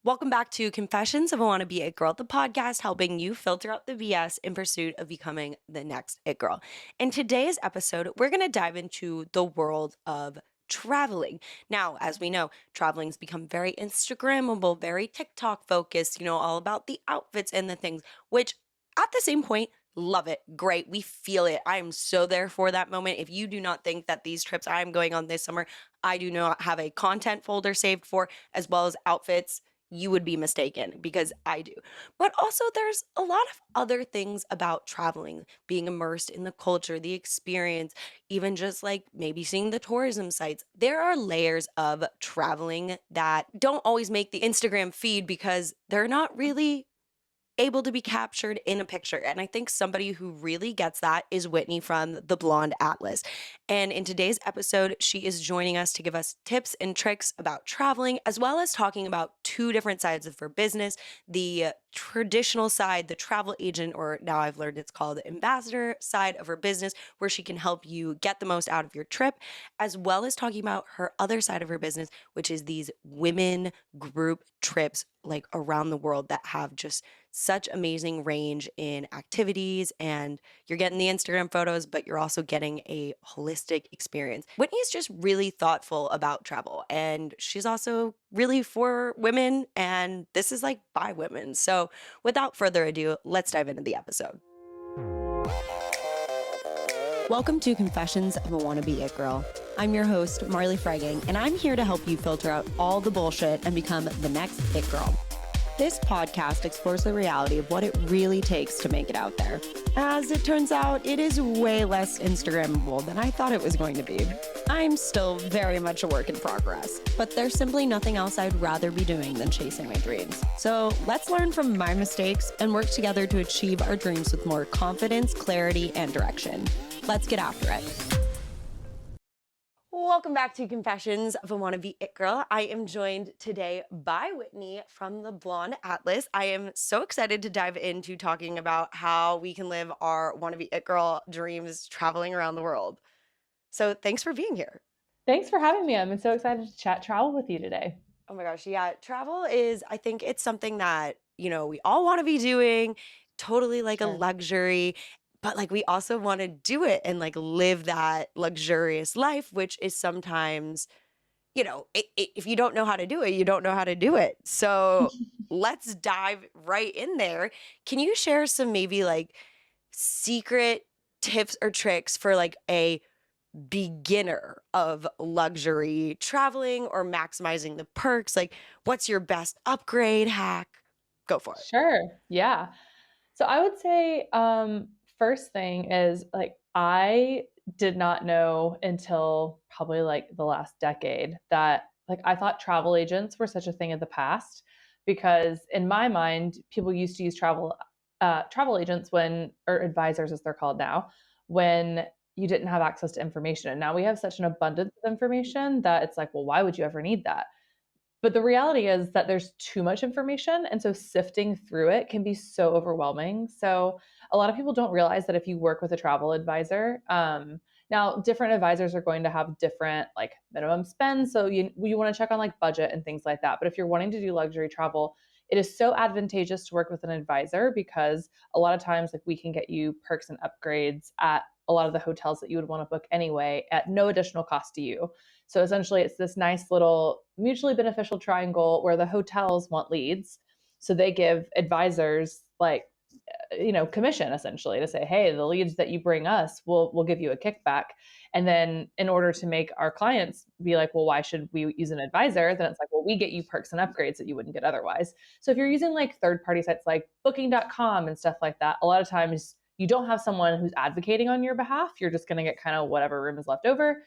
Welcome back to Confessions of a Wanna Be It Girl, the podcast helping you filter out the BS in pursuit of becoming the next it girl. In today's episode, we're going to dive into the world of traveling. Now, as we know, traveling's become very Instagrammable, very TikTok focused, all about the outfits and the things, which at the same point, love it. Great. We feel it. I am so there for that moment. If you do not think that these trips I'm going on this summer, I do not have a content folder saved for, as well as outfits, you would be mistaken because I do. But also, there's a lot of other things about traveling, being immersed in the culture, the experience, even just like maybe seeing the tourism sites. There are layers of traveling that don't always make the Instagram feed because they're not really able to be captured in a picture. And I think somebody who really gets that is Whitney from the Blonde Atlas. And in today's episode, she is joining us to give us tips and tricks about traveling, as well as talking about two different sides of her business: the traditional side, the travel agent, or now I've learned it's called the ambassador side of her business, where she can help you get the most out of your trip, as well as talking about her other side of her business, which is these women group trips like around the world that have just such amazing range in activities, and you're getting the Instagram photos, but you're also getting a holistic experience. Whitney is just really thoughtful about travel, and she's also really for women, and this is like by women. So without further ado, let's dive into the episode. Welcome to Confessions of a Wanna Be It Girl. I'm your host, Marley Fregging, and I'm here to help you filter out all the bullshit and become the next it girl. This podcast explores the reality of what it really takes to make it out there. As it turns out, it is way less Instagrammable than I thought it was going to be. I'm still very much a work in progress, but there's simply nothing else I'd rather be doing than chasing my dreams. So let's learn from my mistakes and work together to achieve our dreams with more confidence, clarity, and direction. Let's get after it. Welcome back to Confessions of a Wanna Be It Girl. I am joined today by Whitney from the Blonde Atlas. I am so excited to dive into talking about how we can live our Wanna Be It Girl dreams traveling around the world. So thanks for being here. Thanks for having me. I'm so excited to chat travel with you today. Oh my gosh, yeah. Travel is, I think it's something that, we all want to be doing, totally like a Sure. luxury, but like we also want to do it and like live that luxurious life, which is sometimes, if you don't know how to do it, you don't know how to do it. So let's dive right in there. Can you share some maybe like secret tips or tricks for like a beginner of luxury traveling or maximizing the perks? Like, what's your best upgrade hack? Go for it. Sure. Yeah. So I would say first thing is like I did not know until probably like the last decade that like I thought travel agents were such a thing of the past because in my mind people used to use travel agents when or advisors as they're called now when you didn't have access to information. And now we have such an abundance of information that it's like, well, why would you ever need that? But the reality is that there's too much information, and so sifting through it can be so overwhelming. So a lot of people don't realize that if you work with a travel advisor, now different advisors are going to have different like minimum spend. So you want to check on like budget and things like that. But if you're wanting to do luxury travel, it is so advantageous to work with an advisor because a lot of times like we can get you perks and upgrades at a lot of the hotels that you would want to book anyway at no additional cost to you. So essentially, it's this nice little mutually beneficial triangle where the hotels want leads. So they give advisors like, commission essentially to say, hey, the leads that you bring us, we'll give you a kickback. And then in order to make our clients be like, well, why should we use an advisor? Then it's like, well, we get you perks and upgrades that you wouldn't get otherwise. So if you're using like third party sites like booking.com and stuff like that, a lot of times you don't have someone who's advocating on your behalf. You're just going to get kind of whatever room is left over.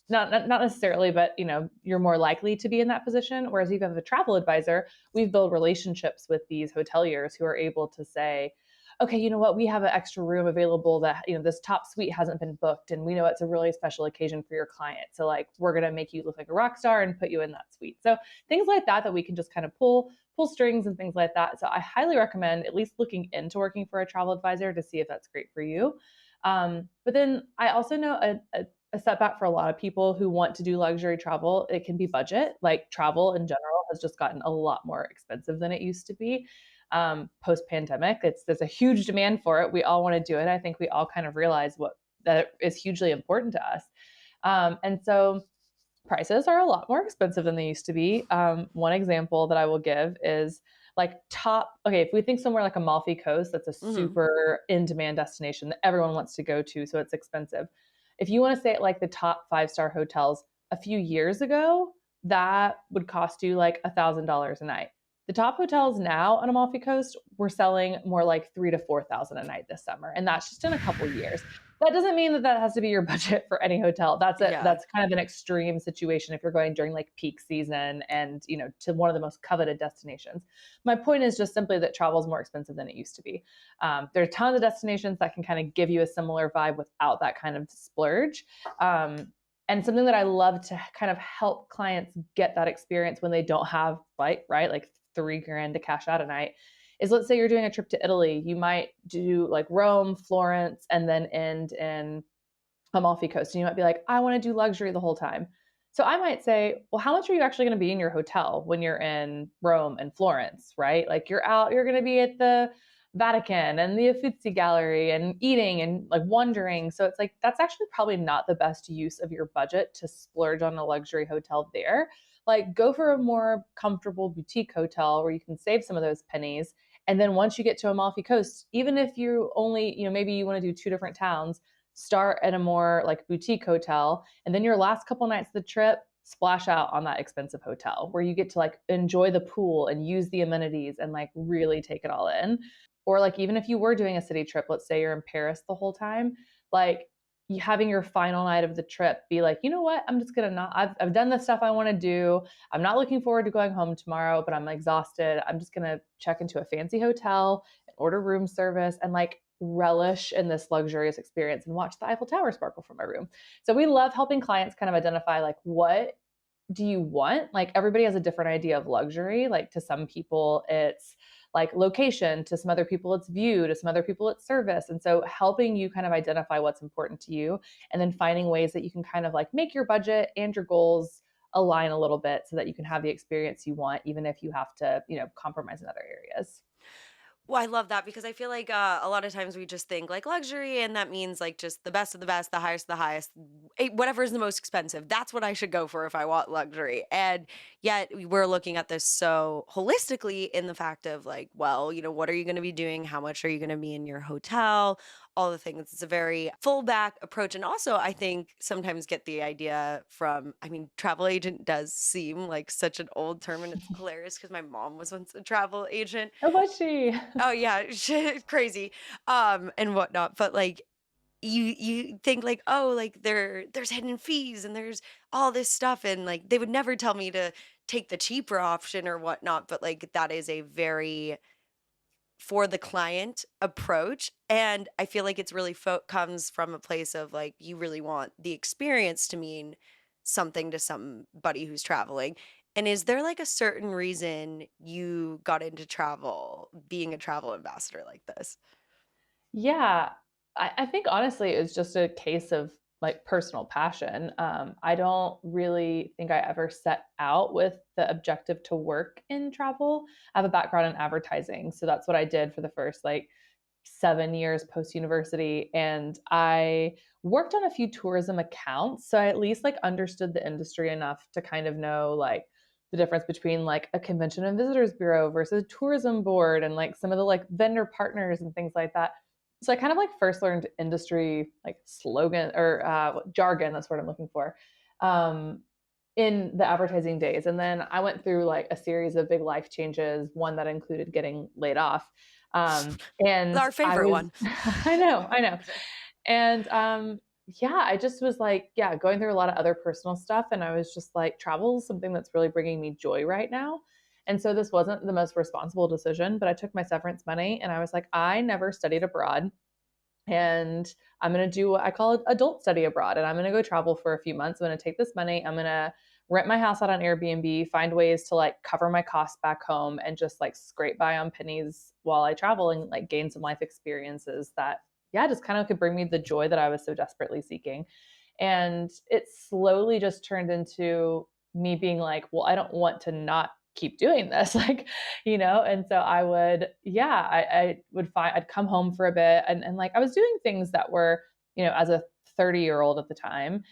Not necessarily, but you're more likely to be in that position. Whereas if you have a travel advisor, we've built relationships with these hoteliers who are able to say, okay, you know what, we have an extra room available that this top suite hasn't been booked, and we know it's a really special occasion for your client. So like we're gonna make you look like a rock star and put you in that suite. So things like that we can just kind of pull strings and things like that. So I highly recommend at least looking into working for a travel advisor to see if that's great for you. But then I also know a a setback for a lot of people who want to do luxury travel. It can be budget. Like travel in general has just gotten a lot more expensive than it used to be. Post pandemic, there's a huge demand for it. We all want to do it. I think we all kind of realize that is hugely important to us. And so prices are a lot more expensive than they used to be. One example that I will give is like okay, if we think somewhere like Amalfi Coast, that's a Mhm. super in demand destination that everyone wants to go to, so it's expensive. If you want to stay at like the top 5-star hotels a few years ago, that would cost you like $1,000 a night. The top hotels now on Amalfi Coast, we're selling more like 3 to 4 thousand a night this summer, and that's just in a couple years. That doesn't mean that that has to be your budget for any hotel. Yeah. That's kind of an extreme situation if you're going during like peak season and, to one of the most coveted destinations. My point is just simply that travel is more expensive than it used to be. There are tons of destinations that can kind of give you a similar vibe without that kind of splurge. And something that I love to kind of help clients get that experience when they don't have like 3 grand to cash out a night is, let's say you're doing a trip to Italy, you might do like Rome, Florence, and then end in Amalfi Coast. And you might be like, I want to do luxury the whole time. So I might say, well, how much are you actually going to be in your hotel when you're in Rome and Florence, right? Like you're going to be at the Vatican and the Uffizi Gallery and eating and like wandering. So it's like, that's actually probably not the best use of your budget to splurge on a luxury hotel there. Like go for a more comfortable boutique hotel where you can save some of those pennies. And then once you get to Amalfi Coast, even if you only, maybe you want to do 2 different towns, start at a more like boutique hotel, and then your last couple nights of the trip splash out on that expensive hotel where you get to like enjoy the pool and use the amenities and like really take it all in. Or like even if you were doing a city trip, let's say you're in Paris the whole time, like you having your final night of the trip be like, you know what, I'm just gonna not I've done the stuff I want to do. I'm not looking forward to going home tomorrow, but I'm exhausted. I'm just gonna check into a fancy hotel and order room service and like relish in this luxurious experience and watch the Eiffel Tower sparkle from my room. So we love helping clients kind of identify like, what do you want? Like everybody has a different idea of luxury. Like to some people it's like location, to some other people it's view, to some other people it's service. And so helping you kind of identify what's important to you and then finding ways that you can kind of like make your budget and your goals align a little bit so that you can have the experience you want, even if you have to, compromise in other areas. Well, I love that because I feel like a lot of times we just think like luxury, and that means like just the best of the best, the highest of the highest, whatever is the most expensive. That's what I should go for if I want luxury. And yet we're looking at this so holistically in the fact of like, well, what are you going to be doing? How much are you going to be in your hotel? All the things. It's a very full back approach. And also, I think sometimes get the idea from, I mean, travel agent does seem like such an old term, and it's hilarious because my mom was once a travel agent. How was she? Oh yeah, shit, crazy, and whatnot. But like you think like, oh, like there's hidden fees and there's all this stuff, and like they would never tell me to take the cheaper option or whatnot. But like that is a very for the client approach, and I feel like it's really comes from a place of like you really want the experience to mean something to somebody who's traveling. And is there like a certain reason you got into travel, being a travel ambassador like this? Yeah, I think honestly it was just a case of like personal passion. I don't really think I ever set out with the objective to work in travel. I have a background in advertising, so that's what I did for the first like 7 years post university, and I worked on a few tourism accounts, so I at least like understood the industry enough to kind of know like the difference between like a convention and visitors bureau versus a tourism board and like some of the like vendor partners and things like that. So I kind of like first learned industry like slogan or jargon. That's what I'm looking for. Um, in the advertising days. And then I went through like a series of big life changes, one that included getting laid off. And Our I favorite was, one. I know. And yeah, I just was like, yeah, going through a lot of other personal stuff. And I was just like, travel is something that's really bringing me joy right now. And so this wasn't the most responsible decision, but I took my severance money and I was like, I never studied abroad. And I'm going to do what I call adult study abroad. And I'm going to go travel for a few months. I'm going to take this money. I'm going to rent my house out on Airbnb, find ways to like cover my costs back home and just like scrape by on pennies while I travel and like gain some life experiences that, yeah, just kind of could bring me the joy that I was so desperately seeking. And it slowly just turned into me being like, well, I don't want to not keep doing this. Like, and so I would, yeah, I would find, I'd come home for a bit, and like I was doing things that were, as a 30-year-old at the time,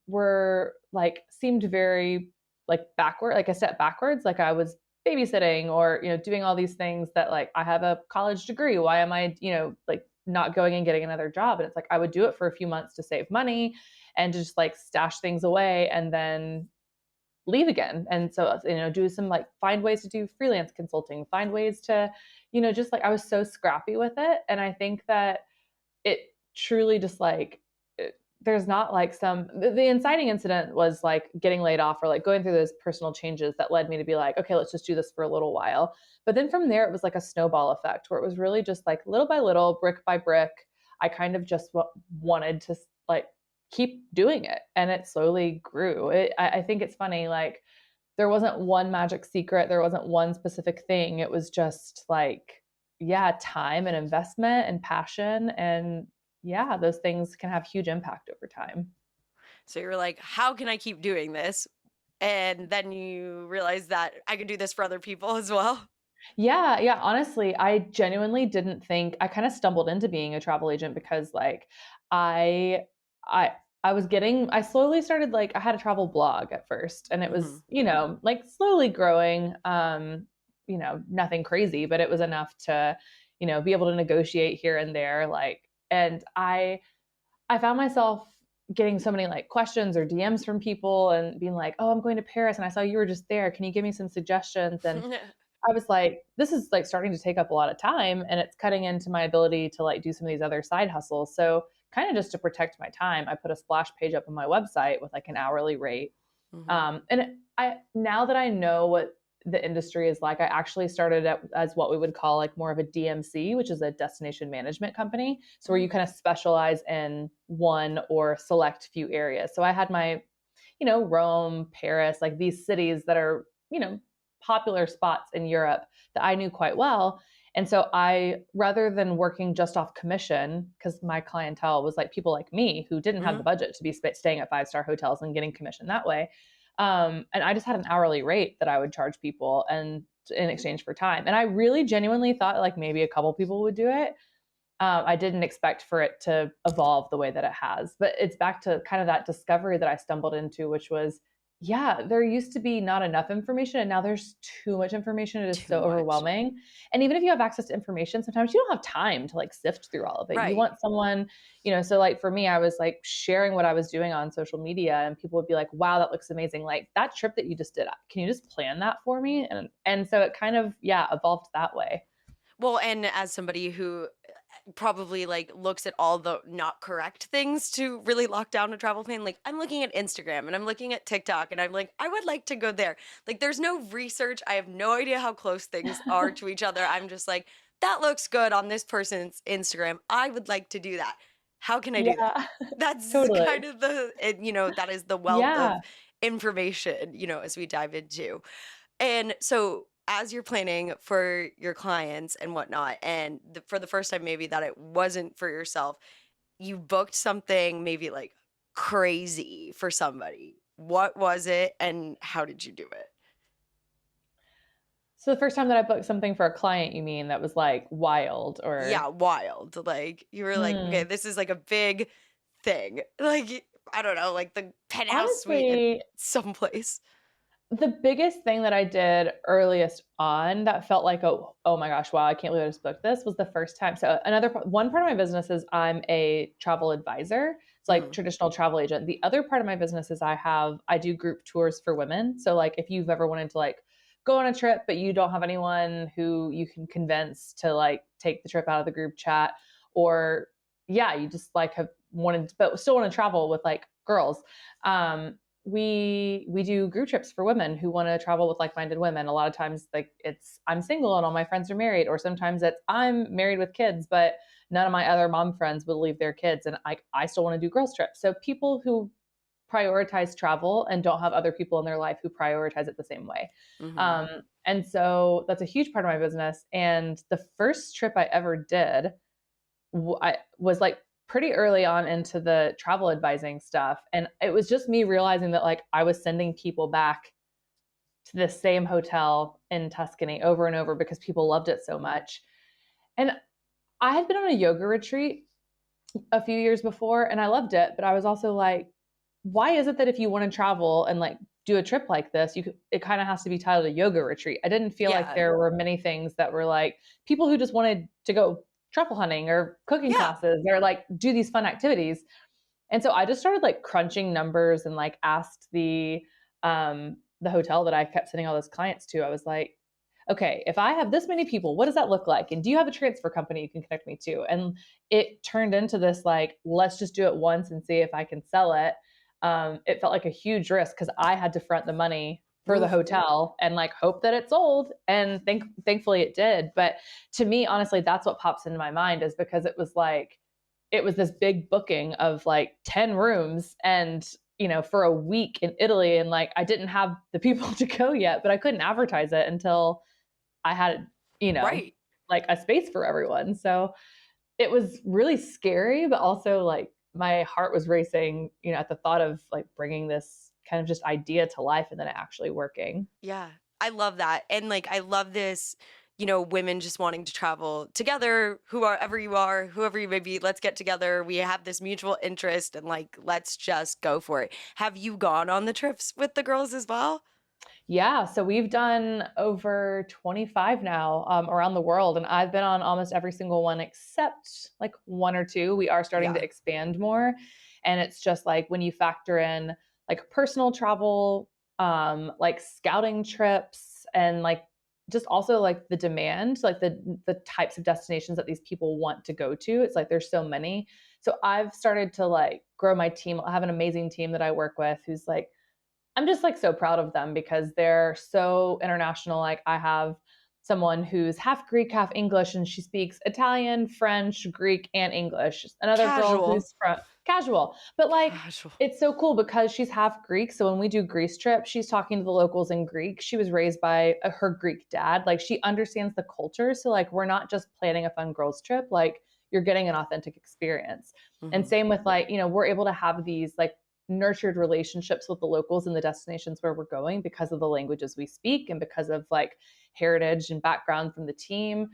were like, seemed very like backward, like a step backwards. Like I was babysitting or, doing all these things that, like, I have a college degree. Why am I, like not going and getting another job? And it's like, I would do it for a few months to save money and just like stash things away and then leave again. And so, do some, like, find ways to do freelance consulting, find ways to, just like, I was so scrappy with it. And I think that it truly just like, there's not like the inciting incident was like getting laid off or like going through those personal changes that led me to be like, okay, let's just do this for a little while. But then from there, it was like a snowball effect where it was really just like little by little, brick by brick. I kind of just wanted to like keep doing it, and it slowly grew. I think it's funny, like, there wasn't one magic secret, there wasn't one specific thing. It was just like, yeah, time and investment and passion, and yeah, those things can have huge impact over time. So you're like, how can I keep doing this? And then you realize that I can do this for other people as well. Yeah, yeah, honestly, I genuinely didn't think, I kinda stumbled into being a travel agent because, like, I I I slowly started, like, I had a travel blog at first, and it Hmm. was, like, slowly growing, nothing crazy, but it was enough to, be able to negotiate here and there, like, and I found myself getting so many, like, questions or DMs from people and being like, "Oh, I'm going to Paris, and I saw you were just there. Can you give me some suggestions?" And I was like, this is like starting to take up a lot of time, and it's cutting into my ability to like do some of these other side hustles. So, kind of just to protect my time, I put a splash page up on my website with like an hourly rate. Hmm. I now that I know what the industry is like, I actually started as what we would call like more of a DMC, which is a destination management company. So where you kind of specialize in one or select few areas. So I had my, Rome, Paris, like these cities that are, popular spots in Europe that I knew quite well. And so I, rather than working just off commission, because my clientele was like people like me who didn't have the Hmm. budget to be staying at 5-star hotels and getting commission that way. And I just had an hourly rate that I would charge people and in exchange for time. And I really genuinely thought like maybe a couple people would do it. I didn't expect for it to evolve the way that it has. But it's back to kind of that discovery that I stumbled into, which was, yeah, there used to be not enough information, and now there's too much information. It is Too so much. overwhelming. And even if you have access to information, sometimes you don't have time to like sift through all of it. You Right. want someone, so like for me, I was like sharing what I was doing on social media, and people would be like, wow, that looks amazing. Like that trip that you just did, can you just plan that for me? And so it kind of, yeah, evolved that way. Well, and as somebody who probably like looks at all the not correct things to really lock down a travel plan, like I'm looking at Instagram and I'm looking at TikTok and I'm like, I would like to go there. Like there's no research. I have no idea how close things are to each other. I'm just like, that looks good on this person's Instagram. I would like to do that. How can I do that? Yeah, That's kind totally. of that is the wealth Yeah. of information, as we dive into. And so, as you're planning for your clients and whatnot, and for the first time, maybe that it wasn't for yourself, you booked something maybe like crazy for somebody. What was it, and how did you do it? So the first time that I booked something for a client, you mean, that was like wild Yeah, or wild. Like you were like, okay, hmm. this is like a big thing. Like I don't know, like the penthouse suite at Honestly, someplace. the biggest thing that I did earliest on that felt like, oh my gosh, wow, I can't believe I just booked this, was the first time. So one part of my business is I'm a travel advisor. It's like Hmm. traditional travel agent. The other part of my business is I do group tours for women. So like if you've ever wanted to like go on a trip but you don't have anyone who you can convince to like take the trip out of the group chat, or yeah, you just like have wanted but still want to travel with like girls. We do group trips for women who want to travel with like-minded women. A lot of times like it's I'm single and all my friends are married, or sometimes it's I'm married with kids but none of my other mom friends will leave their kids, and I still want to do girls trips. So people who prioritize travel and don't have other people in their life who prioritize it the same way. Hmm. um, and so that's a huge part of my business. And the first trip I ever did, I was like pretty early on into the travel advising stuff. And it was just me realizing that like I was sending people back to the same hotel in Tuscany over and over because people loved it so much. And I had been on a yoga retreat a few years before and I loved it, but I was also like, why is it that if you want to travel and like do a trip like this, it kind of has to be titled a yoga retreat? I didn't feel like Yeah. there were many things that were like people who just wanted to go truffle hunting or cooking Yeah. classes or like do these fun activities. And so I just started like crunching numbers and like asked the hotel that I kept sending all those clients to. I was like, okay, if I have this many people, what does that look like? And do you have a transfer company you can connect me to? And it turned into this like, let's just do it once and see if I can sell it. It felt like a huge risk because I had to front the money for the Ooh, hotel and like hope that it sold. And thankfully it did. But to me, honestly, that's what pops into my mind is because it was like, it was this big booking of like 10 rooms and for a week in Italy and like I didn't have the people to go yet, but I couldn't advertise it until I had, you know, right. like a space for everyone. So it was really scary, but also like my heart was racing, at the thought of like bringing this kind of just idea to life and then it actually working. Yeah. I love that. And like, I love this, women just wanting to travel together, whoever you may be, let's get together. We have this mutual interest and like, let's just go for it. Have you gone on the trips with the girls as well? Yeah, so we've done over 25 now around the world, and I've been on almost every single one except like one or two. We are starting to Yeah. expand more, and it's just like when you factor in like personal travel, like scouting trips, and like just also like the demand, like the types of destinations that these people want to go to. It's like there's so many. So I've started to like grow my team. I have an amazing team that I work with who's like I'm just like so proud of them because they're so international. Like I have someone who's half Greek, half English, and she speaks Italian, French, Greek, and English. Another girl Casual. who's from casual, but like Casual. it's so cool because she's half Greek. So when we do Greece trip, she's talking to the locals in Greek. She was raised by her Greek dad. Like she understands the culture. So like we're not just planning a fun girls trip. Like you're getting an authentic experience. And Hmm. same with like, we're able to have these like nurtured relationships with the locals and the destinations where we're going because of the languages we speak and because of like heritage and background from the team,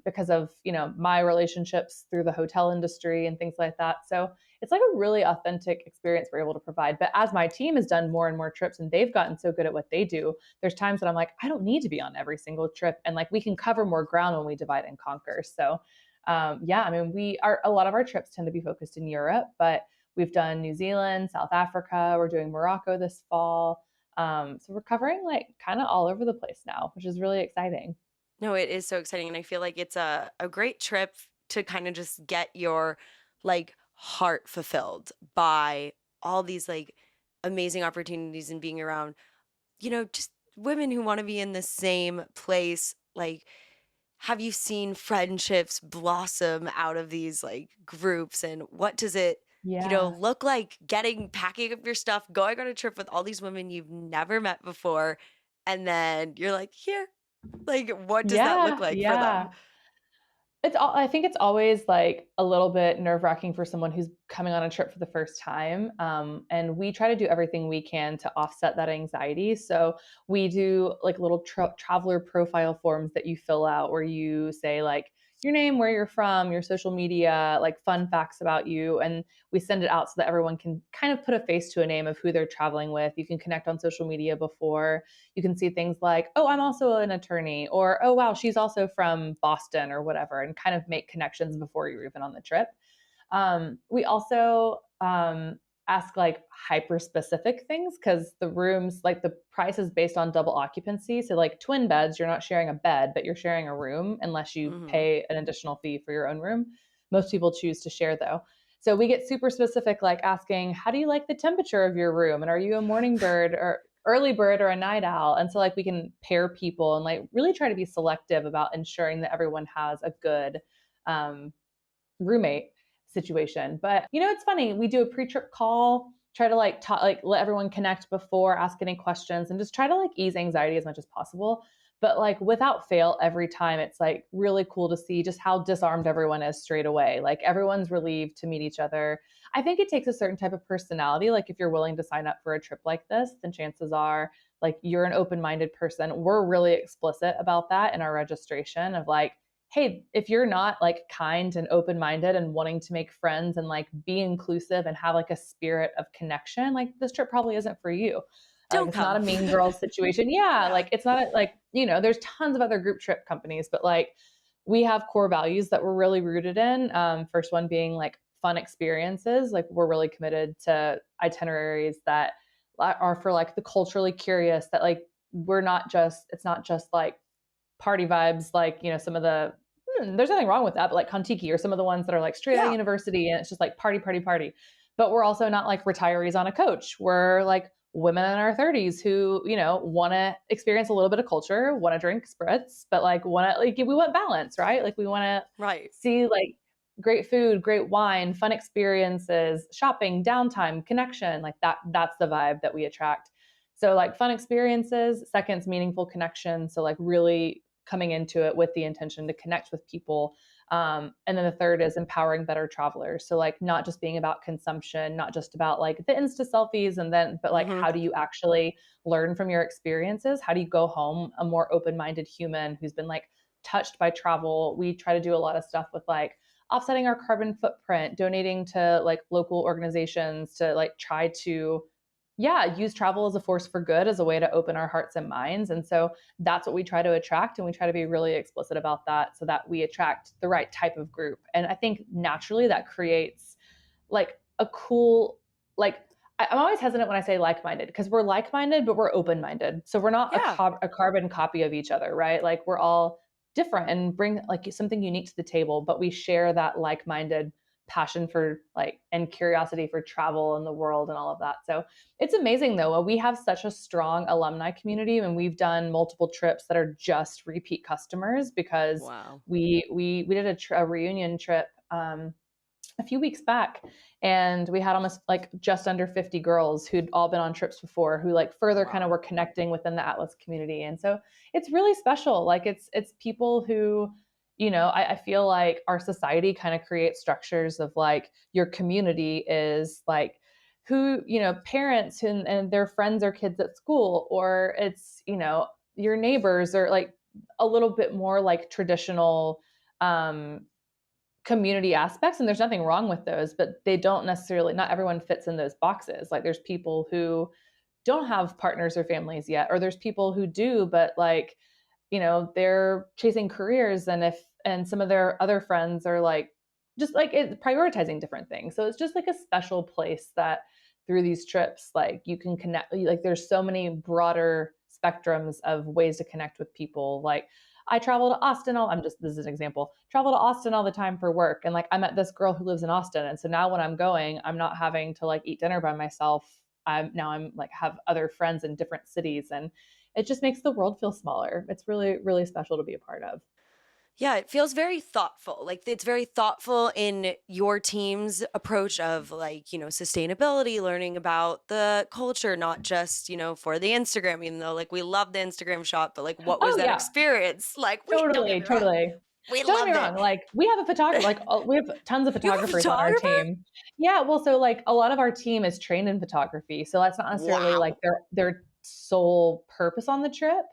because of my relationships through the hotel industry and things like that. So it's like a really authentic experience we're able to provide. But as my team has done more and more trips and they've gotten so good at what they do, there's times that I'm like, I don't need to be on every single trip, and like we can cover more ground when we divide and conquer. So yeah, I mean, a lot of our trips tend to be focused in Europe, but we've done New Zealand, South Africa. We're doing Morocco this fall. So we're covering like kind of all over the place now, which is really exciting. No, it is so exciting. And I feel like it's a great trip to kind of just get your like heart fulfilled by all these like amazing opportunities and being around, just women who want to be in the same place. Like, have you seen friendships blossom out of these like groups? And what does it, Yeah. look like packing up your stuff, going on a trip with all these women you've never met before? And then you're like, here, like, what does that look Yeah. like for them? Yeah. I think it's always like a little bit nerve wracking for someone who's coming on a trip for the first time. And we try to do everything we can to offset that anxiety. So we do like little traveler profile forms that you fill out where you say like your name, where you're from, your social media, like fun facts about you. And we send it out so that everyone can kind of put a face to a name of who they're traveling with. You can connect on social media before. You can see things like, oh, I'm also an attorney, or oh, wow, she's also from Boston or whatever, and kind of make connections before you're even on the trip. We also ask like hyper specific things because the rooms, like the price is based on double occupancy. So, like twin beds, you're not sharing a bed, but you're sharing a room unless you Hmm. pay an additional fee for your own room. Most people choose to share though. So we get super specific, like asking, how do you like the temperature of your room? And are you a morning bird or early bird or a night owl? And so like we can pair people and like really try to be selective about ensuring that everyone has a good um, roommate situation. But it's funny. We do a pre-trip call, try to like let everyone connect before, ask any questions, and just try to like ease anxiety as much as possible. But like without fail, every time it's like really cool to see just how disarmed everyone is straight away. Like everyone's relieved to meet each other. I think it takes a certain type of personality. Like if you're willing to sign up for a trip like this, then chances are like you're an open-minded person. We're really explicit about that in our registration of like, hey, if you're not like kind and open-minded and wanting to make friends and like be inclusive and have like a spirit of connection, like this trip probably isn't for you. Like Don't it's not come. a mean girls situation. Yeah, Yeah. like it's not like, there's tons of other group trip companies, but like we have core values that we're really rooted in. First one being like fun experiences. Like we're really committed to itineraries that are for like the culturally curious, that like it's not just like party vibes, like, some of the, there's nothing wrong with that, but like Kontiki or some of the ones that are like straight out of Yeah. university and it's just like party, party, party. But we're also not like retirees on a coach. We're like women in our 30s who, want to experience a little bit of culture, want to drink spritz, but like we want balance, right? Like we want to Right. see like great food, great wine, fun experiences, shopping, downtime, connection, like that's the vibe that we attract. So like fun experiences, second's meaningful connection. So like really coming into it with the intention to connect with people. And then the third is empowering better travelers. So like not just being about consumption, not just about like the Insta selfies but like Mhm. how do you actually learn from your experiences? How do you go home a more open-minded human who's been like touched by travel? We try to do a lot of stuff with like offsetting our carbon footprint, donating to like local organizations to like try to use travel as a force for good, as a way to open our hearts and minds. And so that's what we try to attract. And we try to be really explicit about that so that we attract the right type of group. And I think naturally that creates like a cool, like, I'm always hesitant when I say like-minded because we're like-minded, but we're open-minded. So we're not Yeah. a carbon copy of each other, right? Like we're all different and bring like something unique to the table, but we share that like-minded passion for like and curiosity for travel and the world and all of that. So it's amazing though. We have such a strong alumni community and we've done multiple trips that are just repeat customers because Wow. we did a reunion trip a few weeks back and we had almost like just under 50 girls who'd all been on trips before who like further kind of Wow. were connecting within the Atlas community. And so it's really special. Like it's people who, I feel like our society kind of creates structures of like your community is like who, parents and their friends or kids at school, or it's, your neighbors, or like a little bit more like traditional community aspects, and there's nothing wrong with those, but they don't necessarily, not everyone fits in those boxes. Like there's people who don't have partners or families yet, or there's people who do, but like, they're chasing careers, and some of their other friends are like just like prioritizing different things. So it's just like a special place that through these trips like you can connect, like there's so many broader spectrums of ways to connect with people. Like I travel to Austin this is an example, travel to Austin all the time for work. And like I met this girl who lives in Austin. And so now when I'm going, I'm not having to like eat dinner by myself. I'm like have other friends in different cities, and it just makes the world feel smaller. It's really, really special to be a part of. Yeah, it feels very thoughtful. Like it's very thoughtful in your team's approach of like, sustainability, learning about the culture, not just, for the Instagram, even though like we love the Instagram shot, but like what was Oh that yeah, experience? Like we don't get totally, me wrong. totally. We Don't get me loved it. wrong, like, we have a photographer, like, we have tons of You have a photographers on our photographer? team. Yeah, well, so, like, a lot of our team is trained in photography, so that's not necessarily, like, Wow. their sole purpose on the trip,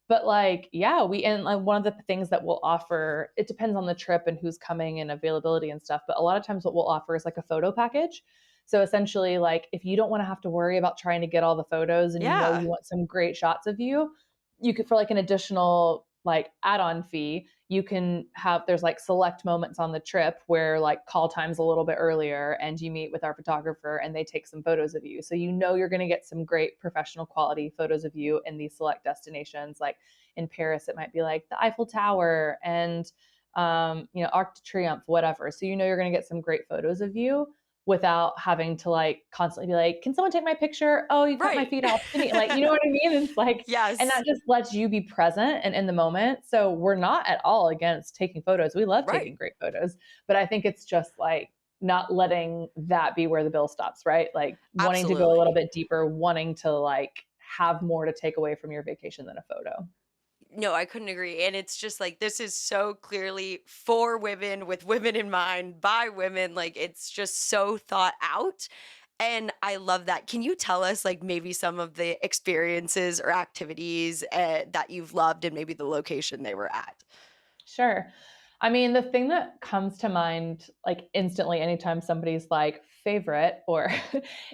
but, like, yeah, like, one of the things that we'll offer, it depends on the trip and who's coming and availability and stuff, but a lot of times what we'll offer is, like, a photo package. So, essentially, like, if you don't wanna have to worry about trying to get all the photos and Yeah. you want some great shots of you could, for, like, an additional, like, add-on fee, you can have, there's like select moments on the trip where like call time's a little bit earlier and you meet with our photographer and they take some photos of you. So you're going to get some great professional quality photos of you in these select destinations. Like in Paris, it might be like the Eiffel Tower and Arc de Triomphe, whatever. So you're going to get some great photos of you without having to like constantly be like, can someone take my picture? Oh, you cut my Right. feed off. Like, you know what I mean? It's like, and Yes. that just lets you be present and in the moment. So we're not at all against taking photos. We love taking Right. great photos, but I think it's just like not letting that be where the bill stops, right? Like wanting to go a little Absolutely. bit deeper, wanting to like have more to take away from your vacation than a photo. No, I couldn't agree. And it's just like this is so clearly for women with women in mind by women. Like it's just so thought out. And I love that. Can you tell us like maybe some of the experiences or activities that you've loved and maybe the location they were at? Sure. I mean, the thing that comes to mind like instantly anytime somebody's like favorite or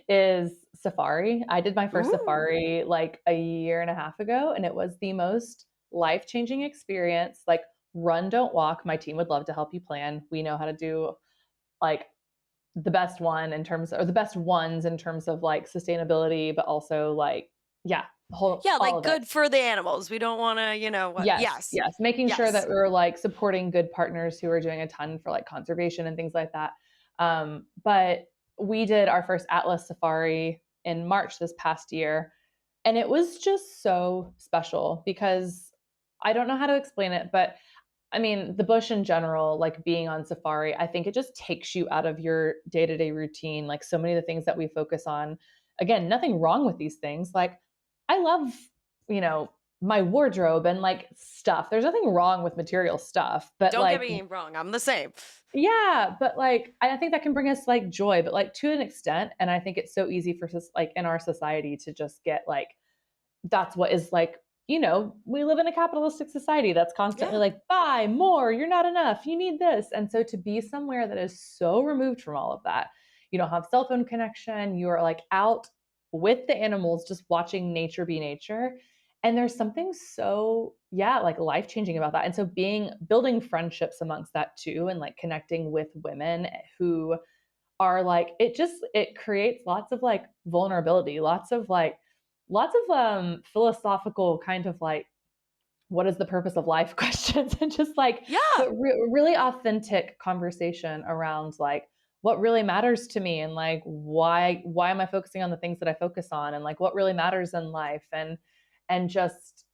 is safari. I did my first Ooh. safari like a year and a half ago, and it was the most life-changing experience. Like, run, don't walk. My team would love to help you plan. We know how to do like the best one in terms or the best ones in terms of like sustainability, but also like, yeah, whole Yeah, all like of it. good for the animals. We don't want to, what? Yes, Yes. yes, making sure that Yes. we're, like, supporting good partners who are doing a ton for, like, conservation and things like that. But we did our first Atlas safari in March this past year, and it was just so special because I don't know how to explain it, but I mean, the bush in general, like being on safari, I think it just takes you out of your day to day routine. Like so many of the things that we focus on, again, nothing wrong with these things. Like, I love, you know, my wardrobe and like stuff. There's nothing wrong with material stuff, but Don't get like, me wrong. I'm the same. yeah, but like, I think that can bring us like joy, but like to an extent. And I think it's so easy for us, like in our society, to just get like that's what is like, we live in a capitalistic society that's constantly Yeah. like, buy more, you're not enough, you need this. And so to be somewhere that is so removed from all of that, you don't have cell phone connection, you are like out with the animals, just watching nature be nature. And there's something so, yeah, like life changing about that. And so building friendships amongst that too, and like connecting with women who are like it creates lots of like vulnerability, lots of philosophical kind of like what is the purpose of life questions and just like Yeah. but really authentic conversation around like what really matters to me and like why am I focusing on the things that I focus on and like what really matters in life and just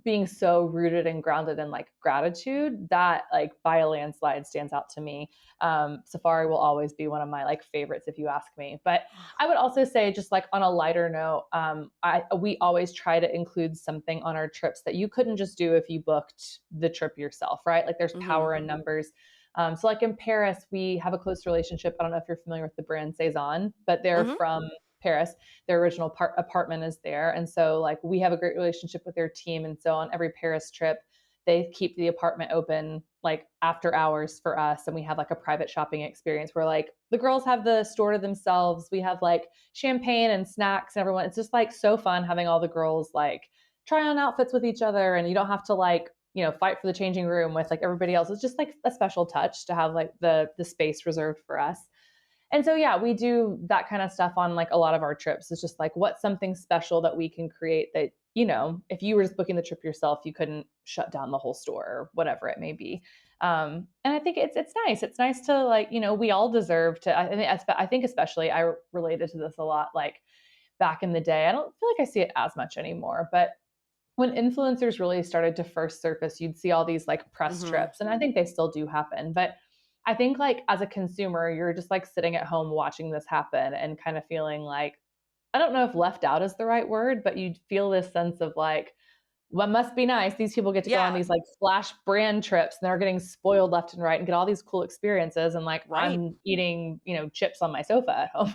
being so rooted and grounded in like gratitude that like by a landslide stands out to me. Safari will always be one of my like favorites if you ask me. But I would also say, just like on a lighter note, we always try to include something on our trips that you couldn't just do if you booked the trip yourself, right? Like there's Hmm. power in numbers. So, like in Paris, we have a close relationship. I don't know if you're familiar with the brand Cezanne, but they're Hmm. from Paris. Their original apartment is there, and so like we have a great relationship with their team. And so on every Paris trip, they keep the apartment open like after hours for us, and we have like a private shopping experience where like the girls have the store to themselves. We have like champagne and snacks and everyone. It's just like so fun having all the girls like try on outfits with each other, and you don't have to like fight for the changing room with like everybody else. It's just like a special touch to have like the space reserved for us. And so yeah, we do that kind of stuff on like a lot of our trips. It's just like what's something special that we can create that, if you were just booking the trip yourself, you couldn't shut down the whole store or whatever it may be. And I think it's nice. It's nice to like, we all deserve to. I think especially I related to this a lot. Like back in the day, I don't feel like I see it as much anymore, but when influencers really started to first surface, you'd see all these like press Hmm. trips, and I think they still do happen. But I think like as a consumer, you're just like sitting at home watching this happen and kind of feeling like, I don't know if left out is the right word, but you feel this sense of like, well, must be nice. These people get to go on Yeah. these like splash brand trips and they're getting spoiled left and right and get all these cool experiences. And like Right. I'm eating, chips on my sofa at home.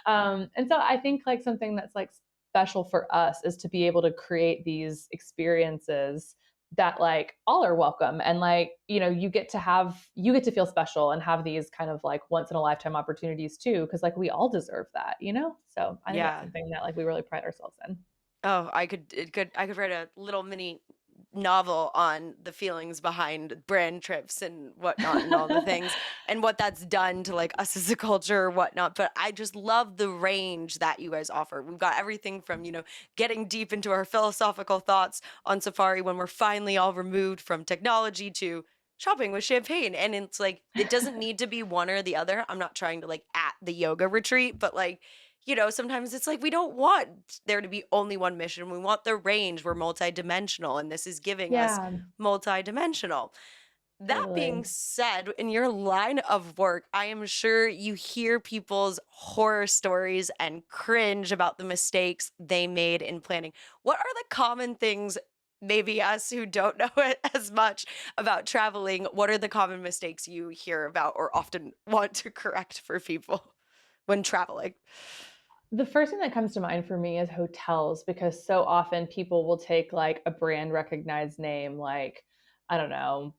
Hmm. And so I think like something that's like special for us is to be able to create these experiences that like all are welcome and like you get to feel special and have these kind of like once in a lifetime opportunities too because like we all deserve that. So I think that's Yeah. something that like we really pride ourselves in. Oh, I could write a little mini novel on the feelings behind brand trips and whatnot and all the things and what that's done to like us as a culture or whatnot. But I just love the range that you guys offer. We've got everything from, getting deep into our philosophical thoughts on safari when we're finally all removed from technology to shopping with champagne. And it's like it doesn't need to be one or the other. I'm not trying to like at the yoga retreat, but like sometimes it's like we don't want there to be only one mission. We want the range. We're multidimensional, and this is giving us Yeah, multidimensional. That being totally. said, in your line of work, I am sure you hear people's horror stories and cringe about the mistakes they made in planning. What are the common things maybe us who don't know it as much about traveling, what are the common mistakes you hear about or often want to correct for people when traveling? The first thing that comes to mind for me is hotels because so often people will take like a brand recognized name, like, I don't know,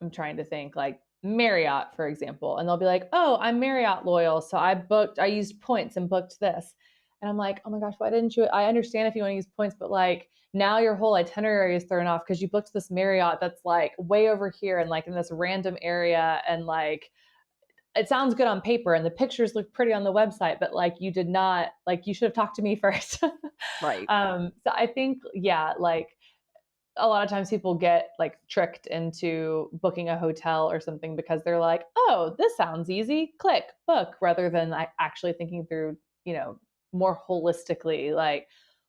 I'm trying to think like Marriott, for example, and they'll be like, "Oh, I'm Marriott loyal, so I used points and booked this." And I'm like, "Oh my gosh, why didn't you? I understand if you want to use points, but like now your whole itinerary is thrown off because you booked this Marriott that's like way over here and like in this random area and like it sounds good on paper and the pictures look pretty on the website, but like you did not like you should have talked to me first." Right. So I think yeah, like a lot of times people get like tricked into booking a hotel or something because they're like, "Oh, this sounds easy. Click, book," rather than like actually thinking through, you know, more holistically, like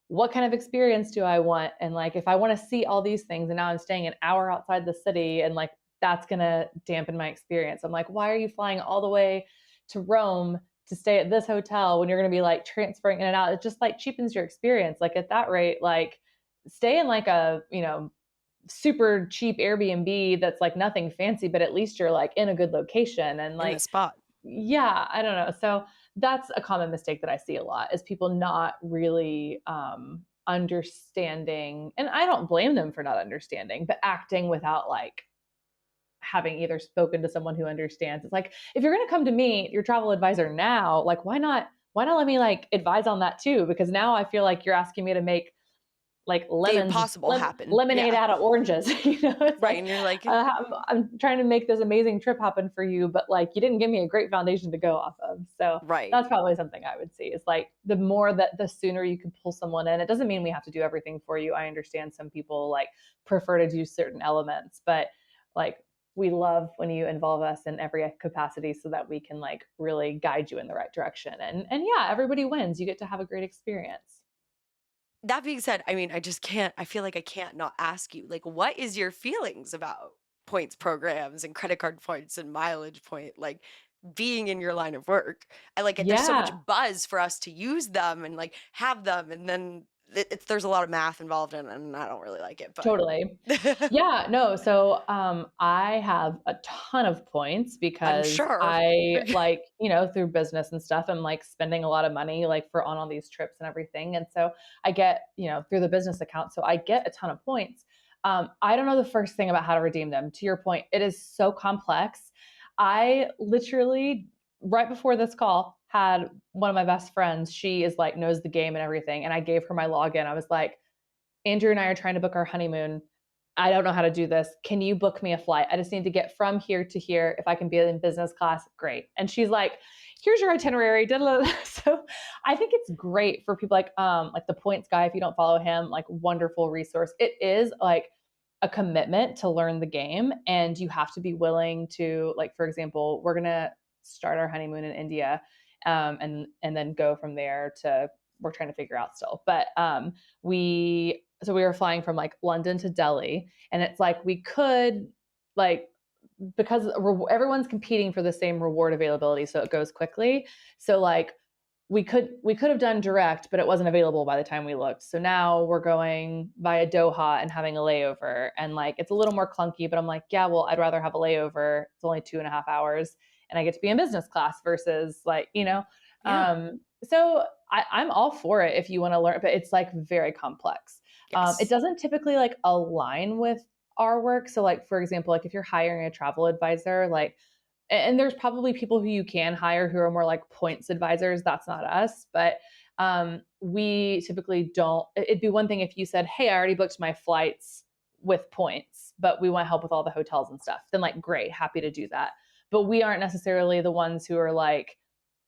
what kind of experience do I want? And like if I want to see all these things and now I'm staying an hour outside the city and like that's going to dampen my experience. I'm like, "Why are you flying all the way to Rome to stay at this hotel when you're going to be like transferring in and out?" It just like cheapens your experience. Like at that rate, like stay in like a, you know, super cheap Airbnb that's like nothing fancy, but at least you're like in a good location and In the like, spot. yeah, I don't know. So that's a common mistake that I see a lot is people not really understanding, and I don't blame them for not understanding, but acting without like having either spoken to someone who understands. It's like if you're going to come to me, your travel advisor now, like why not let me like advise on that too? Because now I feel like you're asking me to make like The impossible happened. lemonade Yeah. out of oranges. You know, it's Right. like And you're like, I'm trying to make this amazing trip happen for you, but like you didn't give me a great foundation to go off of. So right. that's probably something I would see is like the sooner you can pull someone in. It doesn't mean we have to do everything for you. I understand some people like prefer to do certain elements, but like we love when you involve us in every capacity so that we can like really guide you in the right direction. And yeah, everybody wins. You get to have a great experience. That being said, I mean, I just can't, I feel like I can't not ask you, like, what is your feelings about points programs and credit card points and mileage point, like being in your line of work? I like it. There's so much Yeah. buzz for us to use them and like have them. And then there's a lot of math involved in it, and I don't really like it, but Totally. Yeah, no, so, I have a ton of points I'm because sure. I, like, you know, through business and stuff, I'm, like, spending a lot of money, like, for on all these trips and everything, and so I get, you know, through the business account, so I get a ton of points. I don't know the first thing about how to redeem them. To your point, it is so complex. I literally, right before this call, had one of my best friends, she is, like, knows the game and everything, and I gave her my login. I was like, Andrew and I are trying to book our honeymoon. I don't know how to do this. Can you book me a flight? I just need to get from here to here. If I can be in business class, great. And she's like, here's your itinerary. So I think it's great for people like the points guy. If you don't follow him, like wonderful resource. It is like a commitment to learn the game, and you have to be willing to like, for example, we're gonna start our honeymoon in India, and then go from there to we're trying to figure out still. But we were flying from like London to Delhi, and it's like we could like because everyone's competing for the same reward availability, so it goes quickly. So like we could have done direct, but it wasn't available by the time we looked. So now we're going via Doha and having a layover, and like it's a little more clunky. But I'm like, yeah, well, I'd rather have a layover. It's only 2.5 hours, and I get to be in business class versus like you know. Yeah. So I'm all for it if you want to learn, but it's like very complex. It Yes. doesn't typically like align with our work. So like for example, like if you're hiring a travel advisor, like and there's probably people who you can hire who are more like points advisors. That's not us, but we typically don't. It'd be one thing if you said, "Hey, I already booked my flights with points, but we want help with all the hotels and stuff." Then like, great, happy to do that. But we aren't necessarily the ones who are like,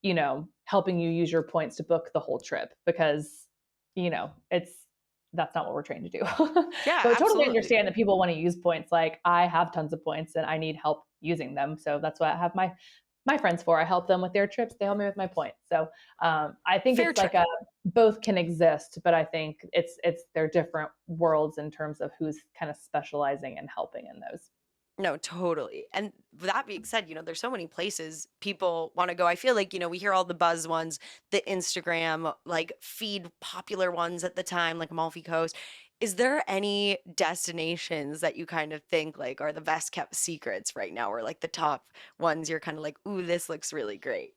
you know, helping you use your points to book the whole trip because, you know, that's not what we're trained to do. Yeah, But I totally absolutely. understand that people want to use points. Like I have tons of points and I need help using them. So that's what I have my friends for. I help them with their trips. They help me with my points. So I think Fair it's like trade. a both can exist, but I think it's they're different worlds in terms of who's kind of specializing and helping in those. No, totally. And that being said, there's so many places people want to go. I feel like, we hear all the buzz ones, the Instagram, like feed popular ones at the time, like Amalfi Coast. Is there any destinations that you kind of think like are the best kept secrets right now, or like the top ones you're kind of like, ooh, this looks really great?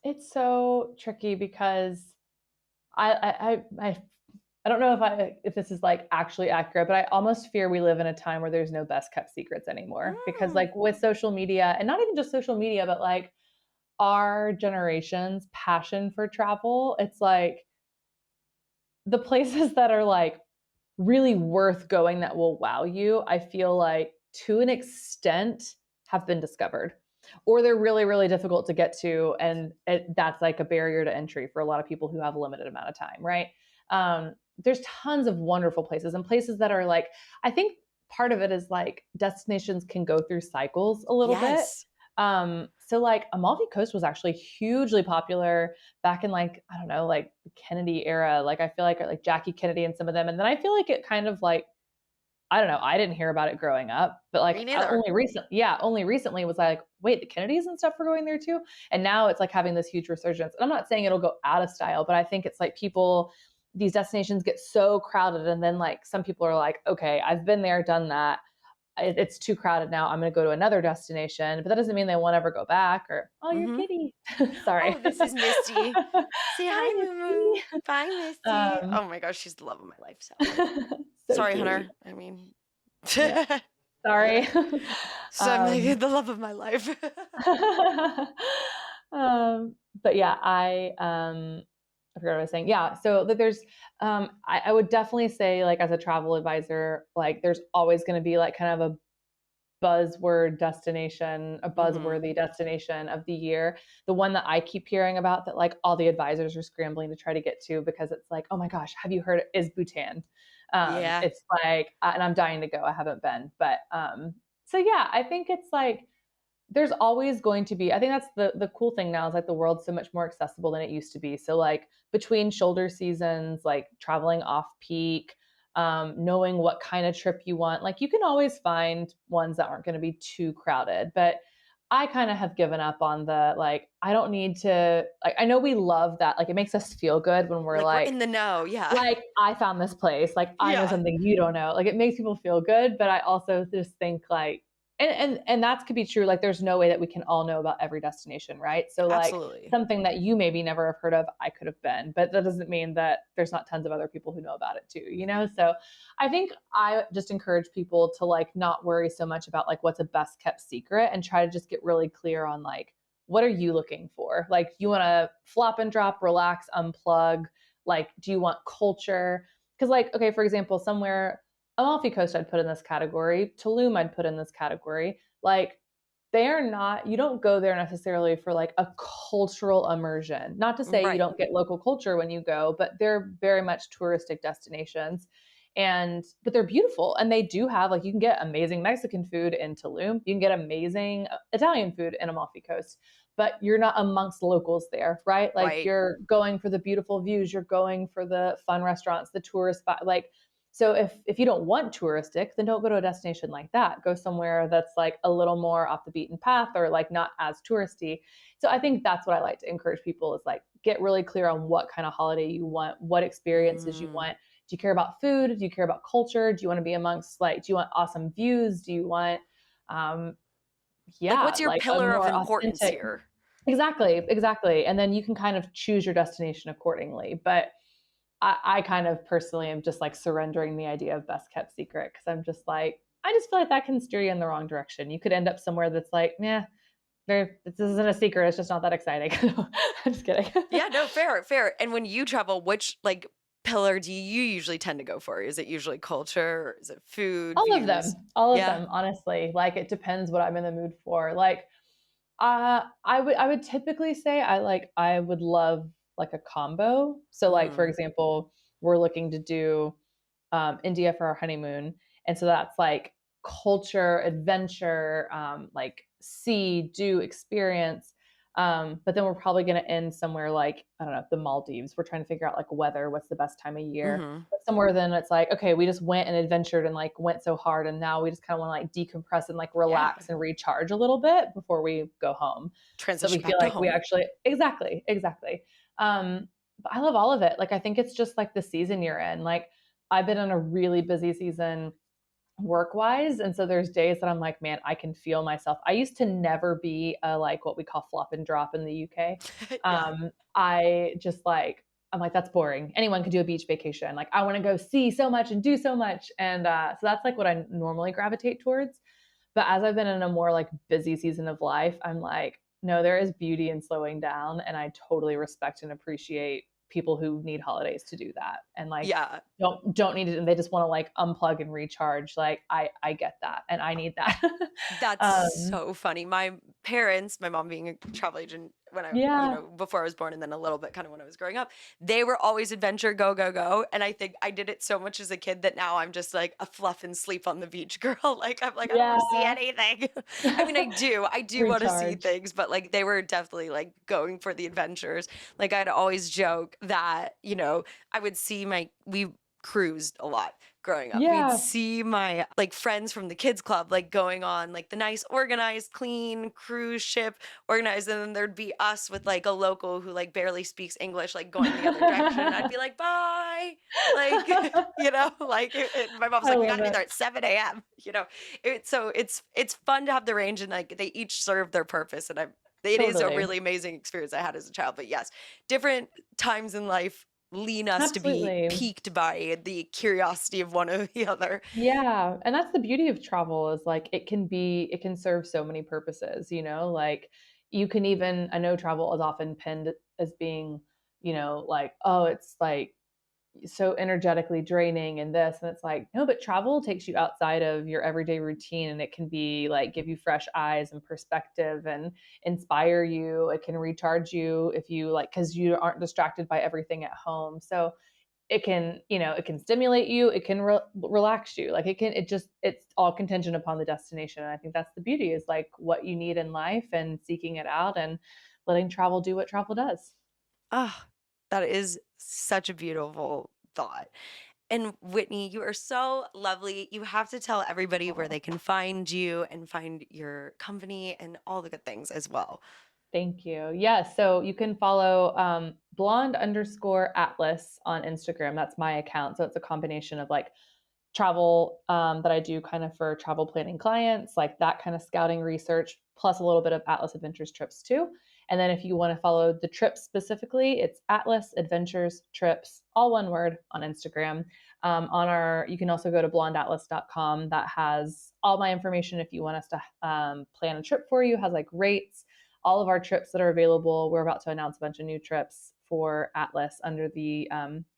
It's so tricky because I don't know if this is like actually accurate, but I almost fear we live in a time where there's no best kept secrets anymore because Mm, like with social media and not even just social media, but like our generation's passion for travel, it's like the places that are like really worth going that will wow you, I feel like to an extent have been discovered. Or they're really, really difficult to get to. And that's like a barrier to entry for a lot of people who have a limited amount of time, right? There's tons of wonderful places and places that are like, I think part of it is like destinations can go through cycles a little bit. yes. So like Amalfi Coast was actually hugely popular back in like, I don't know, like the Kennedy era. Like I feel like Jackie Kennedy and some of them. And then I feel like it kind of like, I don't know, I didn't hear about it growing up, but Me like neither. only recently was I like, wait, the Kennedys and stuff were going there too. And now it's like having this huge resurgence. And I'm not saying it'll go out of style, but I think it's like people, these destinations get so crowded. And then like some people are like, okay, I've been there, done that, it's too crowded now. I'm going to go to another destination, but that doesn't mean they won't ever go back or, oh, your Hmm. kitty. Sorry. Oh, this is Misty. Say hi, Hi, Moo. Missy. Bye, Misty. Um, Oh my gosh, she's the love of my life. So so sorry, cute. Hunter. I mean, Yeah. Sorry. so I'm like um, the love of my life. but yeah, I forgot what I was saying. Yeah, so that there's I would definitely say like as a travel advisor, like there's always going to be like kind of a buzzword destination, a Hmm. buzzworthy destination of the year. The one that I keep hearing about that like all the advisors are scrambling to try to get to because it's like, oh my gosh, have you heard is Bhutan? Yeah. It's like, and I'm dying to go. I haven't been, but so yeah, I think it's like there's always going to be. I think that's the cool thing now is like the world's so much more accessible than it used to be. So like between shoulder seasons, like traveling off peak, knowing what kind of trip you want, like you can always find ones that aren't going to be too crowded. But I kind of have given up on the like I don't need to like I know we love that like it makes us feel good when we're Like we're in the know. Yeah. like I found this place, like I know Yeah. something you don't know. Like it makes people feel good, but I also just think like and that could be true. Like there's no way that we can all know about every destination, right? So like Absolutely. something that you maybe never have heard of, I could have been, but that doesn't mean that there's not tons of other people who know about it too, you know? So I think I just encourage people to like not worry so much about like what's a best kept secret and try to just get really clear on like what are you looking for? Like you want to flop and drop, relax, unplug, like, do you want culture? Because, like, okay, for example, somewhere Amalfi Coast I'd put in this category, Tulum I'd put in this category. Like, they are not, you don't go there necessarily for like a cultural immersion. Not to say you Right. don't get local culture when you go, but they're very much touristic destinations. But they're beautiful. And they do have, like, you can get amazing Mexican food in Tulum. You can get amazing Italian food in Amalfi Coast, but you're not amongst locals there, right? Like Right. you're going for the beautiful views, you're going for the fun restaurants, the tourist spot. Like, so if you don't want touristic, then don't go to a destination like that. Go somewhere that's like a little more off the beaten path or like not as touristy. So I think that's what I like to encourage people is like get really clear on what kind of holiday you want, what experiences you Mm. want. Do you care about food? Do you care about culture? Do you want to be amongst like, do you want awesome views? Do you want um, Like, what's yeah, your like a pillar of more importance authentic. here? Exactly, exactly. And then you can kind of choose your destination accordingly. But I kind of personally am just like surrendering the idea of best kept secret because I'm just like, I just feel like that can steer you in the wrong direction. You could end up somewhere that's like, nah, this isn't a secret. It's just not that exciting. I'm just kidding. Yeah, no, fair, fair. And when you travel, which like pillar do you usually tend to go for? Is it usually culture or is it food, views? All of Yeah. them, honestly. Like it depends what I'm in the mood for. Like I would typically say I would love like a combo. So like for Hmm. example, we're looking to do India for our honeymoon, and so that's like culture, adventure, like see, do, experience. But then we're probably going to end somewhere like I don't know the Maldives. We're trying to figure out like weather, what's the best time of year. Hmm. But somewhere then it's like okay, we just went and adventured and like went so hard, and now we just kind of want to like decompress and like Yeah. relax and recharge a little bit before we go home, so that we Transition feel back to like we home. actually exactly. But I love all of it. Like I think it's just like the season you're in. Like I've been in a really busy season work wise. And so there's days that I'm like, man, I can feel myself. I used to never be a like what we call flop and drop in the UK. Yeah. I just like, I'm like, that's boring. Anyone could do a beach vacation. Like, I want to go see so much and do so much. And so that's like what I normally gravitate towards. But as I've been in a more like busy season of life, I'm like, no, there is beauty in slowing down. And I totally respect and appreciate people who need holidays to do that. And like, Yeah. don't need it and they just want to like unplug and recharge. Like I get that and I need that. That's um so funny. My parents, my mom being a travel agent when yeah. before I was born and then a little bit kind of when I was growing up, they were always adventure, go, go, go. And I think I did it so much as a kid that now I'm just like a fluff and sleep on the beach girl. Like, I'm like, I don't want to see Yeah. anything. I mean, I do want to see Recharge. things, but like they were definitely like going for the adventures. Like, I'd always joke that, I would see we cruised a lot growing up. We'd Yeah. see my like friends from the kids club like going on like the nice organized clean cruise ship organized, and then there'd be us with like a local who like barely speaks English like going the other direction, and I'd be like, bye, like like my mom's I like, we got love to be it. there at 7 a.m. So it's fun to have the range, and like they each serve their purpose, and it is a Totally. really amazing experience I had as a child. But yes, different times in life lean us to be Absolutely. piqued by the curiosity of one or the other. Yeah, and that's the beauty of travel is like it can serve so many purposes, like you can even I know travel is often pinned as being, like, oh, it's like so energetically draining and this and it's like no, but travel takes you outside of your everyday routine and it can be like give you fresh eyes and perspective and inspire you. It can recharge you if you like cuz you aren't distracted by everything at home. So it can, it can stimulate you, it can relax you. Like it's all contingent upon the destination. And I think that's the beauty is like what you need in life and seeking it out and letting travel do what travel does. Ah, that is such a beautiful thought. And Whitney, you are so lovely. You have to tell everybody where they can find you and find your company and all the good things as well. Thank you. Yeah. So you can follow blonde_atlas on Instagram. That's my account. So it's a combination of like travel that I do kind of for travel planning clients, like that kind of scouting research, plus a little bit of Atlas Adventures trips too. And then if you want to follow the trips specifically, it's Atlas Adventures Trips, all one word on Instagram. You can also go to blondeatlas.com. That has all my information if you want us to plan a trip for you, has like rates, all of our trips that are available. We're about to announce a bunch of new trips for Atlas under the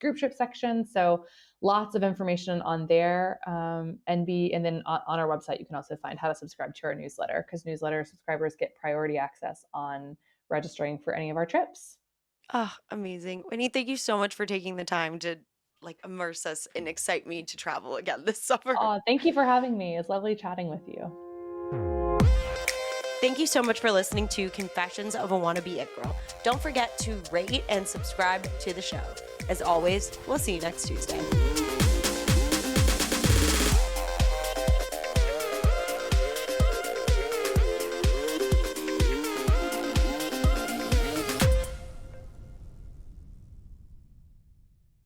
group trip section. So lots of information on there. And then on our website, you can also find how to subscribe to our newsletter because newsletter subscribers get priority access on registering for any of our trips. Oh, amazing. Whitney, thank you so much for taking the time to like immerse us and excite me to travel again this summer. Thank you for having me. It's lovely chatting with you. Thank you so much for listening to Confessions of a Wannabe It Girl. Don't forget to rate and subscribe to the show. As always, we'll see you next Tuesday.